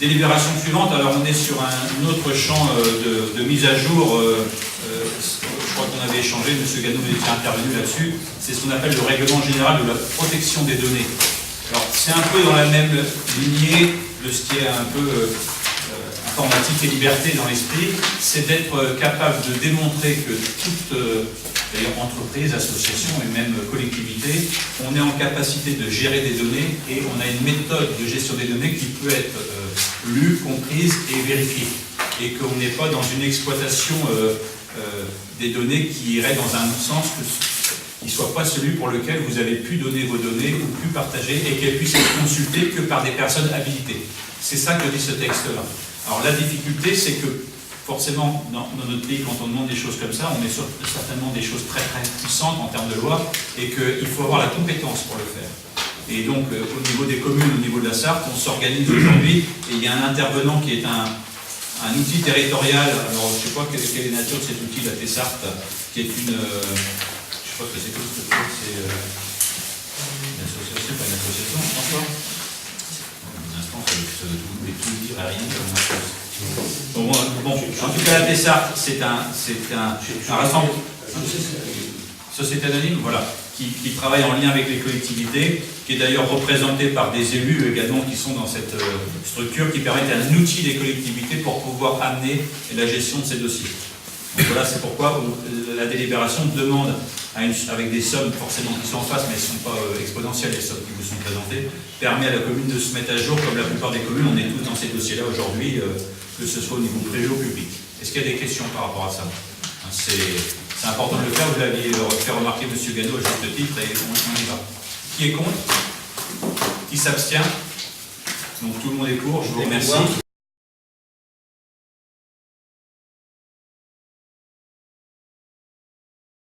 Délibération suivante, alors on est sur un autre champ de mise à jour, je crois qu'on avait échangé, M. Gano était intervenu là-dessus, c'est ce qu'on appelle le règlement général de la protection des données. Alors c'est un peu dans la même lignée de ce qui est un peu informatique et liberté dans l'esprit, c'est d'être capable de démontrer que toute d'ailleurs entreprise, association et même collectivité, on est en capacité de gérer des données et on a une méthode de gestion des données qui peut être lue, comprise et vérifiée. Et qu'on n'est pas dans une exploitation des données qui irait dans un sens qui ne soit pas celui pour lequel vous avez pu donner vos données ou pu partager et qu'elles puissent être consultées que par des personnes habilitées. C'est ça que dit ce texte-là. Alors la difficulté, c'est que forcément, dans notre pays, quand on demande des choses comme ça, on est sur certainement des choses très très puissantes en termes de loi et qu'il faut avoir la compétence pour le faire. Et donc, au niveau des communes, au niveau de la Sarthe, on s'organise aujourd'hui et il y a un intervenant qui est un outil territorial. Alors, je ne sais pas quelle est la nature de cet outil, la Tessart, qui est une... je crois que c'est quoi cette chose, c'est une association, pas une association, François ? Un instant, ça veut tout dire à rien comme une chose. Bon, en tout cas, la Tessart, c'est un rassemblement, société anonyme, voilà, qui travaille en lien avec les collectivités, qui est d'ailleurs représentée par des élus également qui sont dans cette structure, qui permet un outil des collectivités pour pouvoir amener la gestion de ces dossiers. Donc voilà, c'est pourquoi la délibération demande, avec des sommes forcément qui sont en face, mais elles ne sont pas exponentielles, les sommes qui vous sont présentées, permet à la commune de se mettre à jour, comme la plupart des communes, on est tous dans ces dossiers-là aujourd'hui, que ce soit au niveau privé ou public. Est-ce qu'il y a des questions par rapport à ça? C'est important de le faire, vous l'aviez fait remarquer M. Gano à juste titre, et on y va. Qui est contre? Qui s'abstient? Donc tout le monde est pour, je vous remercie.